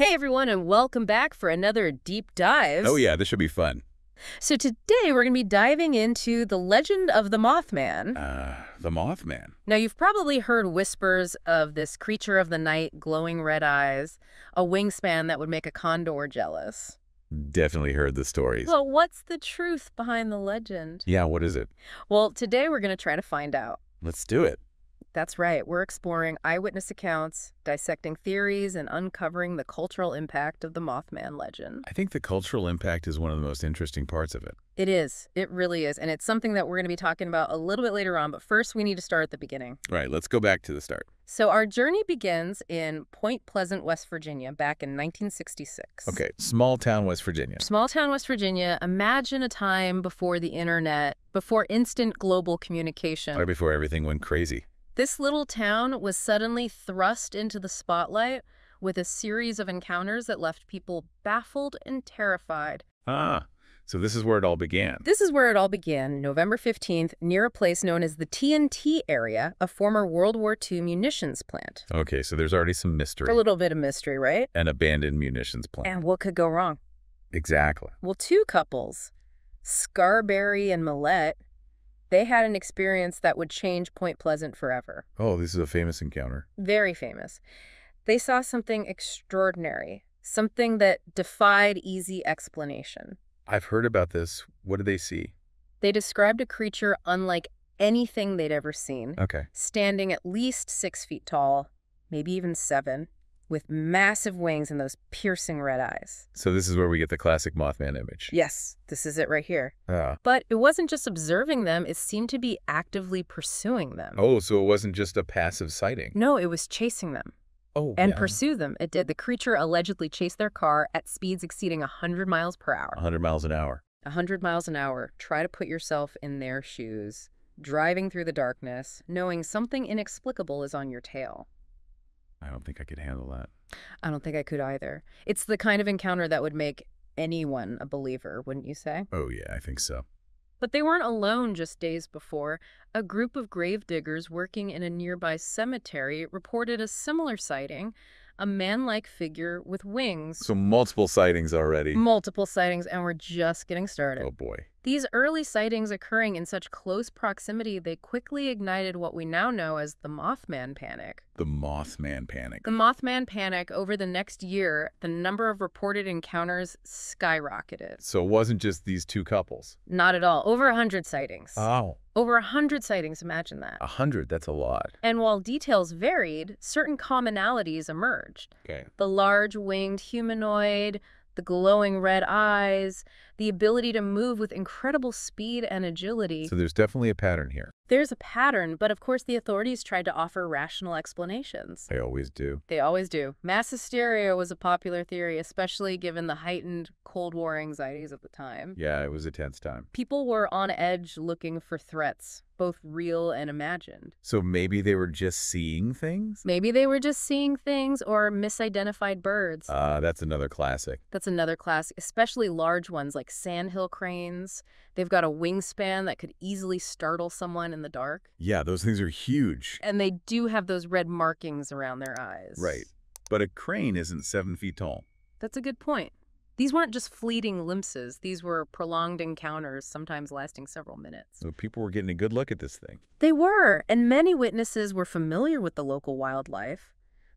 Hey everyone, and welcome back for another deep dive. Oh yeah, this should be fun. So today we're going to be diving into the legend of the Mothman. The Mothman. Now you've probably heard whispers of this creature of the night, glowing red eyes, a wingspan that would make a condor jealous. Definitely heard the stories. Well, what's the truth behind the legend? Yeah, what is it? Well, today we're going to try to find out. Let's do it. That's right, we're exploring eyewitness accounts, dissecting theories, and uncovering the cultural impact of the Mothman legend. I think the cultural impact is one of the most interesting parts of it. It is. It really is. And it's something that we're going to be talking about a little bit later on. But first, we need to start at the beginning. Right, let's go back to the start. So our journey begins in Point Pleasant, West Virginia, back in 1966. Okay, small town, West Virginia. Small town, West Virginia. Imagine a time before the internet, before instant global communication. Right before everything went crazy. This little town was suddenly thrust into the spotlight with a series of encounters that left people baffled and terrified. Ah, so this is where it all began. This is where it all began, November 15th, near a place known as the TNT area, a former World War II munitions plant. Okay, so there's already some mystery. A little bit of mystery, right? An abandoned munitions plant. And what could go wrong? Exactly. Well, two couples, Scarberry and Millette, they had an experience that would change Point Pleasant forever. Oh, this is a famous encounter. Very famous. They saw something extraordinary, something that defied easy explanation. I've heard about this. What did they see? They described a creature unlike anything they'd ever seen, Okay. standing at least 6 feet tall, maybe even 7, with massive wings and those piercing red eyes. So this is where we get the classic Mothman image. Yes, this is it right here. Ah. But it wasn't just observing them, it seemed to be actively pursuing them. Oh, so it wasn't just a passive sighting. No, it was chasing them. Oh, And yeah. pursue them. It did. The creature allegedly chased their car at speeds exceeding 100 miles per hour. 100 miles an hour. 100 miles an hour. Try to put yourself in their shoes, driving through the darkness, knowing something inexplicable is on your tail. I don't think I could handle that. I don't think I could either. It's the kind of encounter that would make anyone a believer, wouldn't you say? Oh, yeah, I think so. But they weren't alone. Just days before, a group of grave diggers working in a nearby cemetery reported a similar sighting, a man-like figure with wings. So multiple sightings already. Multiple sightings, and we're just getting started. Oh, boy. These early sightings occurring in such close proximity, they quickly ignited what we now know as the Mothman panic. The Mothman panic. The Mothman panic, over the next year, the number of reported encounters skyrocketed. So it wasn't just these two couples. Not at all. Over 100 sightings. Oh. Over 100 sightings, imagine that. 100, that's a lot. And while details varied, certain commonalities emerged. Okay. The large winged humanoid, the glowing red eyes, the ability to move with incredible speed and agility. So there's definitely a pattern here. There's a pattern, but of course the authorities tried to offer rational explanations. They always do. They always do. Mass hysteria was a popular theory, especially given the heightened Cold War anxieties of the time. Yeah, it was a tense time. People were on edge looking for threats, both real and imagined. So maybe they were just seeing things? Maybe they were just seeing things or misidentified birds. That's another classic. That's another classic, especially large ones like sandhill cranes. They've got a wingspan that could easily startle someone in the dark. Yeah, those things are huge. And they do have those red markings around their eyes. Right. But a crane isn't 7 feet tall. That's a good point. These weren't just fleeting glimpses. These were prolonged encounters, sometimes lasting several minutes. So people were getting a good look at this thing. They were, and many witnesses were familiar with the local wildlife.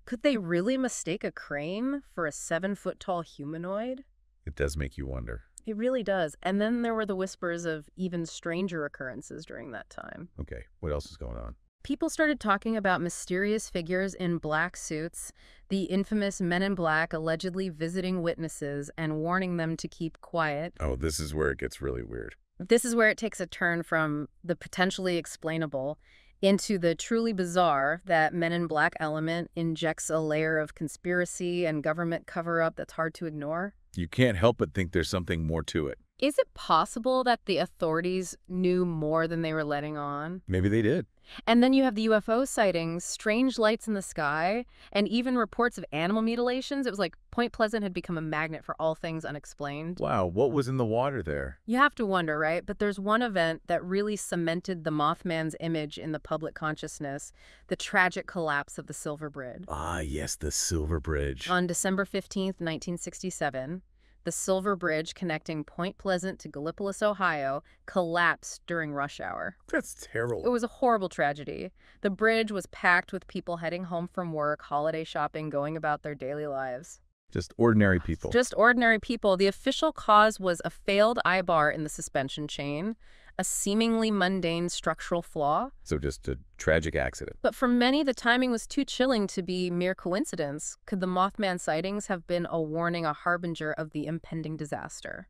Could they really mistake a crane for a 7-foot-tall humanoid? It does make you wonder. It really does. And then there were the whispers of even stranger occurrences during that time. Okay, what else is going on? People started talking about mysterious figures in black suits, the infamous men in black allegedly visiting witnesses and warning them to keep quiet. Oh, this is where it gets really weird. This is where it takes a turn from the potentially explainable into the truly bizarre. That men in black element injects a layer of conspiracy and government cover-up that's hard to ignore. You can't help but think there's something more to it. Is it possible that the authorities knew more than they were letting on? Maybe they did. And then you have the UFO sightings, strange lights in the sky, and even reports of animal mutilations. It was like Point Pleasant had become a magnet for all things unexplained. Wow, what was in the water there? You have to wonder, right? But there's one event that really cemented the Mothman's image in the public consciousness, the tragic collapse of the Silver Bridge. Ah, yes, the Silver Bridge. On December 15th, 1967, the Silver Bridge connecting Point Pleasant to Gallipolis, Ohio, collapsed during rush hour. That's terrible. It was a horrible tragedy. The bridge was packed with people heading home from work, holiday shopping, going about their daily lives. Just ordinary people. Just ordinary people. The official cause was a failed eye-bar in the suspension chain, a seemingly mundane structural flaw. So just a tragic accident. But for many, the timing was too chilling to be mere coincidence. Could the Mothman sightings have been a warning, a harbinger of the impending disaster?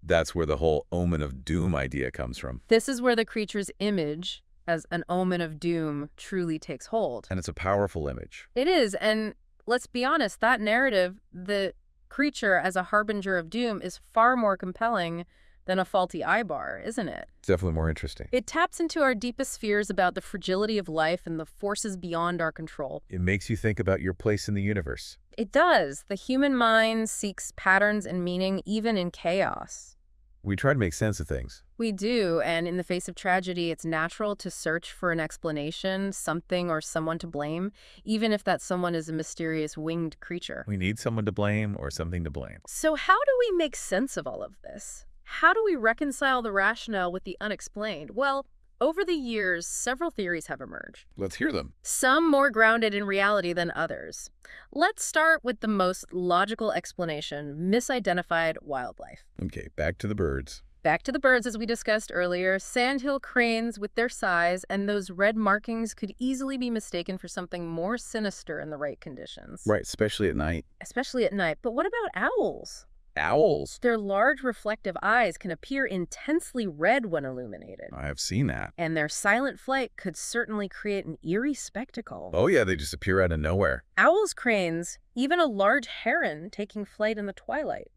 That's where the whole omen of doom idea comes from. This is where the creature's image as an omen of doom truly takes hold. And it's a powerful image. It is, and let's be honest, that narrative, the creature as a harbinger of doom, is far more compelling than a faulty eye-bar, isn't it? It's definitely more interesting. It taps into our deepest fears about the fragility of life and the forces beyond our control. It makes you think about your place in the universe. It does. The human mind seeks patterns and meaning even in chaos. We try to make sense of things. We do, and in the face of tragedy, it's natural to search for an explanation, something or someone to blame, even if that someone is a mysterious winged creature. We need someone to blame or something to blame. So how do we make sense of all of this? How do we reconcile the rationale with the unexplained? Well, over the years, several theories have emerged. Let's hear them. Some more grounded in reality than others. Let's start with the most logical explanation: misidentified wildlife. Okay, back to the birds. Back to the birds, as we discussed earlier. Sandhill cranes, with their size and those red markings, could easily be mistaken for something more sinister in the right conditions. Right, especially at night. Especially at night. But what about owls? Owls? Their large reflective eyes can appear intensely red when illuminated. I have seen that. And their silent flight could certainly create an eerie spectacle. Oh yeah, they just appear out of nowhere. Owls, cranes, even a large heron taking flight in the twilight.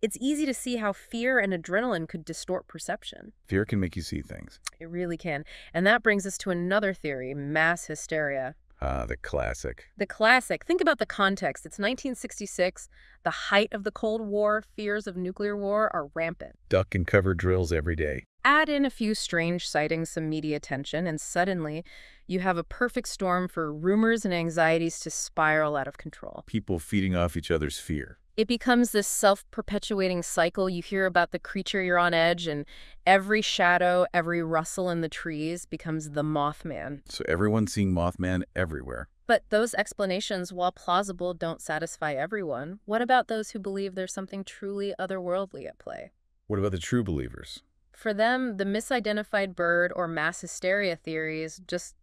It's easy to see how fear and adrenaline could distort perception. Fear can make you see things. It really can. And that brings us to another theory: mass hysteria. Ah, the classic. The classic. Think about the context. It's 1966, the height of the Cold War. Fears of nuclear war are rampant. Duck and cover drills every day. Add in a few strange sightings, some media attention, and suddenly you have a perfect storm for rumors and anxieties to spiral out of control. People feeding off each other's fear. It becomes this self-perpetuating cycle. You hear about the creature, you're on edge, and every shadow, every rustle in the trees becomes the Mothman. So everyone's seeing Mothman everywhere. But those explanations, while plausible, don't satisfy everyone. What about those who believe there's something truly otherworldly at play? What about the true believers? For them, the misidentified bird or mass hysteria theories just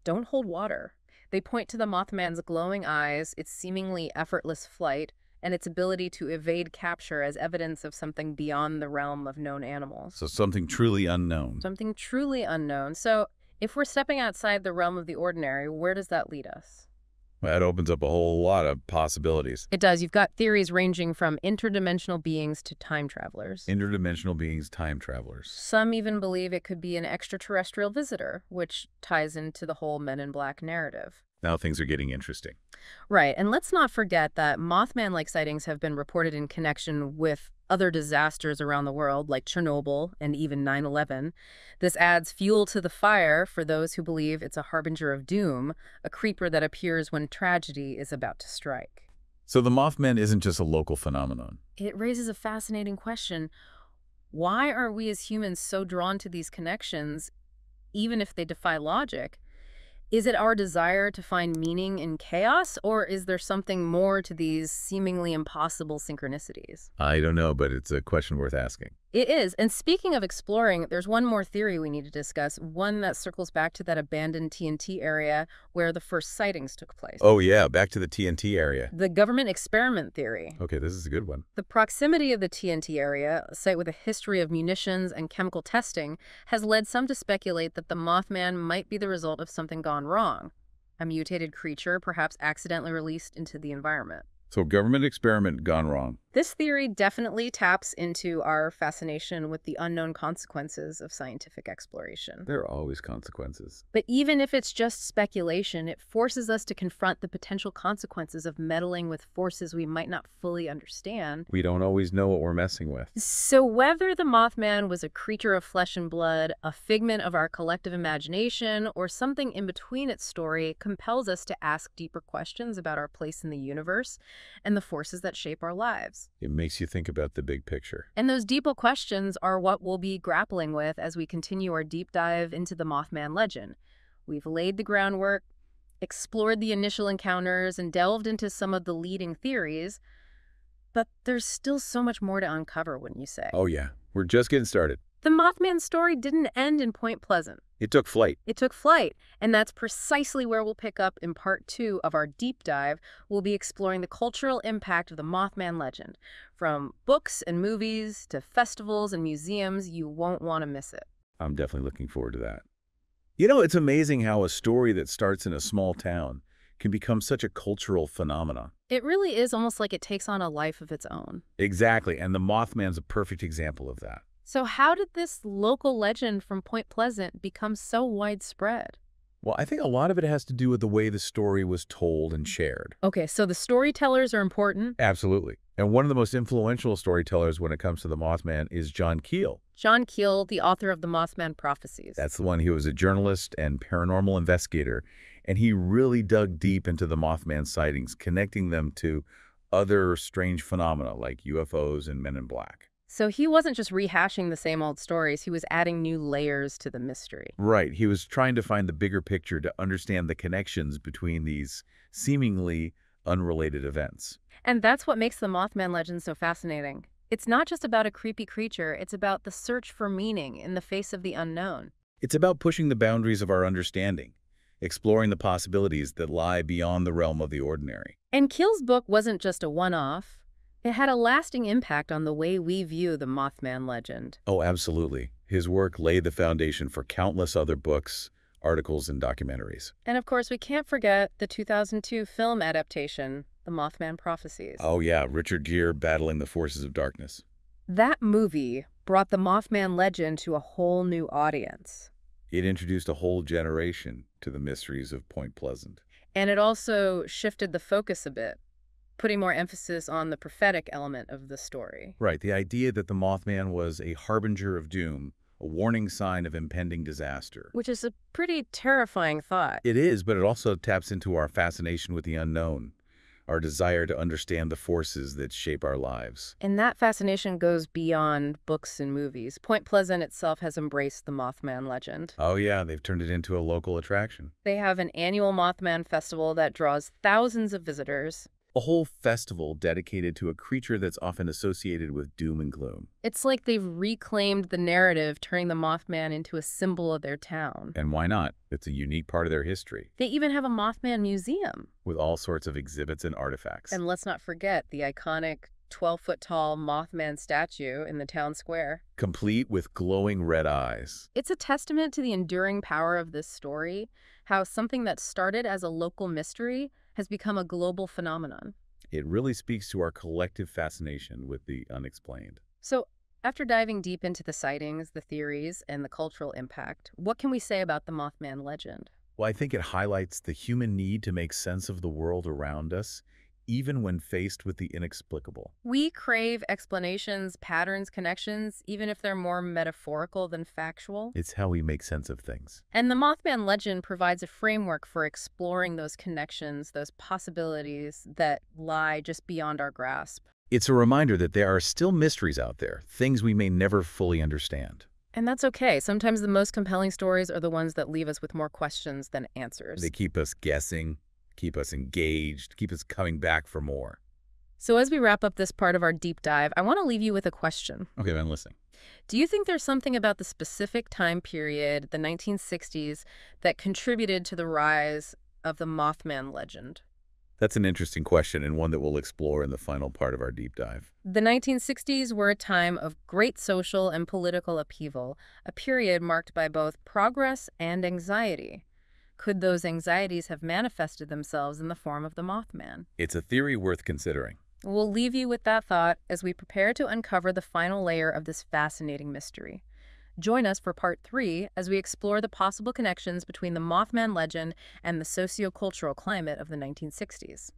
don't hold water. They point to the Mothman's glowing eyes, its seemingly effortless flight, and its ability to evade capture as evidence of something beyond the realm of known animals. So something truly unknown. Something truly unknown. So if we're stepping outside the realm of the ordinary, where does that lead us? Well, that opens up a whole lot of possibilities. It does. You've got theories ranging from interdimensional beings to time travelers. Interdimensional beings, time travelers. Some even believe it could be an extraterrestrial visitor, which ties into the whole Men in Black narrative. Now things are getting interesting. Right, and let's not forget that Mothman-like sightings have been reported in connection with other disasters around the world, like Chernobyl and even 9/11. This adds fuel to the fire for those who believe it's a harbinger of doom, a creeper that appears when tragedy is about to strike. So the Mothman isn't just a local phenomenon. It raises a fascinating question. Why are we as humans so drawn to these connections, even if they defy logic? Is it our desire to find meaning in chaos, or is there something more to these seemingly impossible synchronicities? I don't know, but it's a question worth asking. It is. And speaking of exploring, there's one more theory we need to discuss, one that circles back to that abandoned TNT area where the first sightings took place. Oh yeah, back to the TNT area. The government experiment theory. Okay, this is a good one. The proximity of the TNT area, a site with a history of munitions and chemical testing, has led some to speculate that the Mothman might be the result of something gone wrong. A mutated creature, perhaps accidentally released into the environment. So government experiment gone wrong. This theory definitely taps into our fascination with the unknown consequences of scientific exploration. There are always consequences. But even if it's just speculation, it forces us to confront the potential consequences of meddling with forces we might not fully understand. We don't always know what we're messing with. So whether the Mothman was a creature of flesh and blood, a figment of our collective imagination, or something in between, its story compels us to ask deeper questions about our place in the universe and the forces that shape our lives. It makes you think about the big picture. And those deeper questions are what we'll be grappling with as we continue our deep dive into the Mothman legend. We've laid the groundwork, explored the initial encounters, and delved into some of the leading theories, but there's still so much more to uncover, wouldn't you say? Oh yeah, we're just getting started. The Mothman story didn't end in Point Pleasant. It took flight. It took flight, and that's precisely where we'll pick up in part 2 of our deep dive. We'll be exploring the cultural impact of the Mothman legend. From books and movies to festivals and museums, you won't want to miss it. I'm definitely looking forward to that. You know, it's amazing how a story that starts in a small town can become such a cultural phenomenon. It really is almost like it takes on a life of its own. Exactly, and the Mothman's a perfect example of that. So how did this local legend from Point Pleasant become so widespread? Well, I think a lot of it has to do with the way the story was told and shared. Okay, so the storytellers are important. Absolutely. And one of the most influential storytellers when it comes to the Mothman is John Keel. John Keel, the author of the Mothman Prophecies. That's the one. He was a journalist and paranormal investigator, and he really dug deep into the Mothman sightings, connecting them to other strange phenomena like UFOs and Men in Black. So he wasn't just rehashing the same old stories, he was adding new layers to the mystery. Right. He was trying to find the bigger picture to understand the connections between these seemingly unrelated events. And that's what makes the Mothman legend so fascinating. It's not just about a creepy creature, it's about the search for meaning in the face of the unknown. It's about pushing the boundaries of our understanding, exploring the possibilities that lie beyond the realm of the ordinary. And Keel's book wasn't just a one-off. It had a lasting impact on the way we view the Mothman legend. Oh, absolutely. His work laid the foundation for countless other books, articles, and documentaries. And of course, we can't forget the 2002 film adaptation, The Mothman Prophecies. Oh yeah, Richard Gere battling the forces of darkness. That movie brought the Mothman legend to a whole new audience. It introduced a whole generation to the mysteries of Point Pleasant. And it also shifted the focus a bit, putting more emphasis on the prophetic element of the story. Right, the idea that the Mothman was a harbinger of doom, a warning sign of impending disaster. Which is a pretty terrifying thought. It is, but it also taps into our fascination with the unknown, our desire to understand the forces that shape our lives. And that fascination goes beyond books and movies. Point Pleasant itself has embraced the Mothman legend. Oh yeah, they've turned it into a local attraction. They have an annual Mothman festival that draws thousands of visitors. A whole festival dedicated to a creature that's often associated with doom and gloom. It's like they've reclaimed the narrative, turning the Mothman into a symbol of their town. And why not? It's a unique part of their history, They even have a Mothman museum. with all sorts of exhibits and artifacts. And let's not forget the iconic 12-foot-tall Mothman statue in the town square. Complete with glowing red eyes. It's a testament to the enduring power of this story, how something that started as a local mystery has become a global phenomenon. It really speaks to our collective fascination with the unexplained. So, after diving deep into the sightings, the theories, and the cultural impact, what can we say about the Mothman legend? Well, I think it highlights the human need to make sense of the world around us, even when faced with the inexplicable. We crave explanations, patterns, connections, even if they're more metaphorical than factual. It's how we make sense of things. And the Mothman legend provides a framework for exploring those connections, those possibilities that lie just beyond our grasp. It's a reminder that there are still mysteries out there, things we may never fully understand. And that's okay. Sometimes the most compelling stories are the ones that leave us with more questions than answers. They keep us guessing, keep us engaged, keep us coming back for more. So as we wrap up this part of our deep dive, I want to leave you with a question. Okay, I'm listening. Do you think there's something about the specific time period, the 1960s, that contributed to the rise of the Mothman legend? That's an interesting question and one that we'll explore in the final part of our deep dive. The 1960s were a time of great social and political upheaval, a period marked by both progress and anxiety. Could those anxieties have manifested themselves in the form of the Mothman? It's a theory worth considering. We'll leave you with that thought as we prepare to uncover the final layer of this fascinating mystery. Join us for part 3 as we explore the possible connections between the Mothman legend and the sociocultural climate of the 1960s.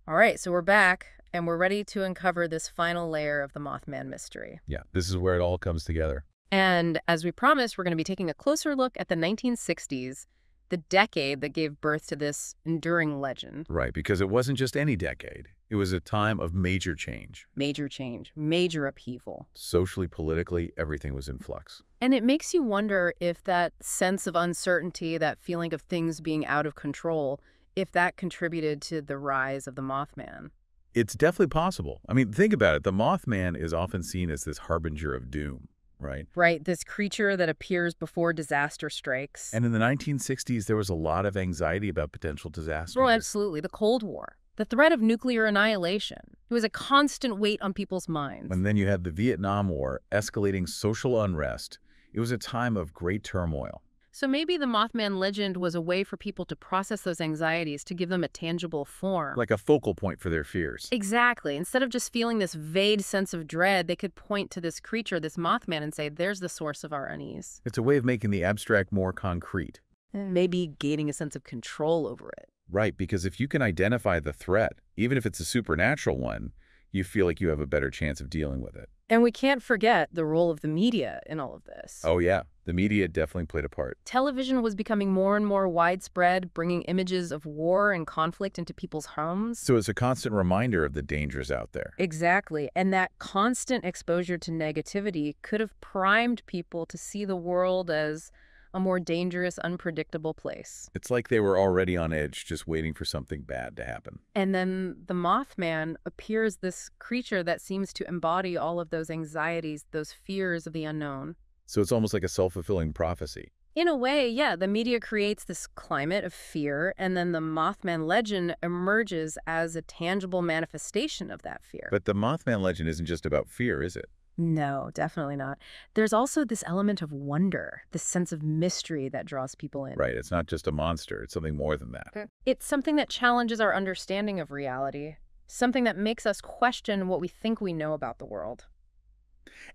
All right, so we're back, and we're ready to uncover this final layer of the Mothman mystery. Yeah, this is where it all comes together. And as we promised, we're going to be taking a closer look at the 1960s, the decade that gave birth to this enduring legend. Right, because it wasn't just any decade. It was a time of major change. Major change, major upheaval. Socially, politically, everything was in flux. And it makes you wonder if that sense of uncertainty, that feeling of things being out of control, if that contributed to the rise of the Mothman. It's definitely possible. I mean, think about it. The Mothman is often seen as this harbinger of doom, right? Right, this creature that appears before disaster strikes. And in the 1960s, there was a lot of anxiety about potential disasters. Oh, absolutely. The Cold War. The threat of nuclear annihilation. It was a constant weight on people's minds. And then you had the Vietnam War, escalating social unrest. It was a time of great turmoil. So maybe the Mothman legend was a way for people to process those anxieties, to give them a tangible form. Like a focal point for their fears. Exactly. Instead of just feeling this vague sense of dread, they could point to this creature, this Mothman, and say, there's the source of our unease. It's a way of making the abstract more concrete. And maybe gaining a sense of control over it. Right, because if you can identify the threat, even if it's a supernatural one, you feel like you have a better chance of dealing with it. And we can't forget the role of the media in all of this. Oh yeah, the media definitely played a part. Television was becoming more and more widespread, bringing images of war and conflict into people's homes. So it's a constant reminder of the dangers out there. Exactly. And that constant exposure to negativity could have primed people to see the world as a more dangerous, unpredictable place. It's like they were already on edge, just waiting for something bad to happen. And then the Mothman appears this creature that seems to embody all of those anxieties, those fears of the unknown. So it's almost like a self-fulfilling prophecy. In a way, yeah, the media creates this climate of fear, and then the Mothman legend emerges as a tangible manifestation of that fear. But the Mothman legend isn't just about fear, is it? No, definitely not. There's also this element of wonder, this sense of mystery that draws people in. Right, it's not just a monster, it's something more than that. It's something that challenges our understanding of reality, something that makes us question what we think we know about the world.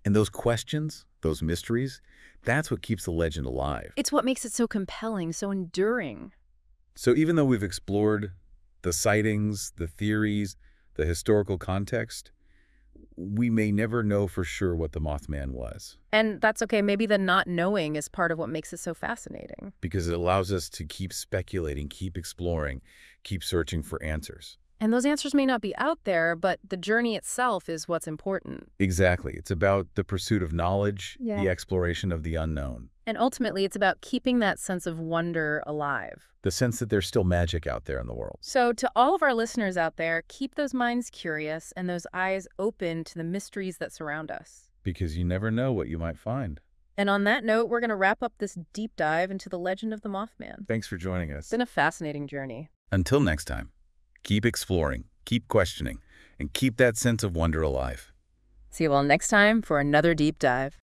And those questions, those mysteries, that's what keeps the legend alive. It's what makes it so compelling, so enduring. So even though we've explored the sightings, the theories, the historical context, we may never know for sure what the Mothman was. And that's okay. Maybe the not knowing is part of what makes it so fascinating. Because it allows us to keep speculating, keep exploring, keep searching for answers. And those answers may not be out there, but the journey itself is what's important. Exactly. It's about the pursuit of knowledge, Yeah. the exploration of the unknown. And ultimately, it's about keeping that sense of wonder alive. The sense that there's still magic out there in the world. So to all of our listeners out there, keep those minds curious and those eyes open to the mysteries that surround us. Because you never know what you might find. And on that note, we're going to wrap up this deep dive into the legend of the Mothman. Thanks for joining us. It's been a fascinating journey. Until next time, keep exploring, keep questioning, and keep that sense of wonder alive. See you all next time for another deep dive.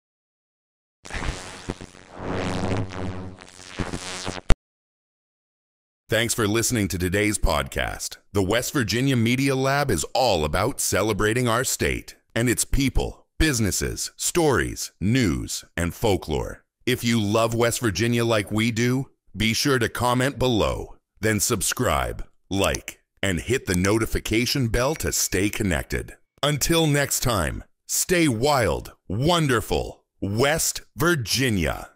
Thanks for listening to today's podcast. The West Virginia Media Lab is all about celebrating our state and its people, businesses, stories, news, and folklore. If you love West Virginia like we do, be sure to comment below, then subscribe, like, and hit the notification bell to stay connected. Until next time, stay wild, wonderful, West Virginia.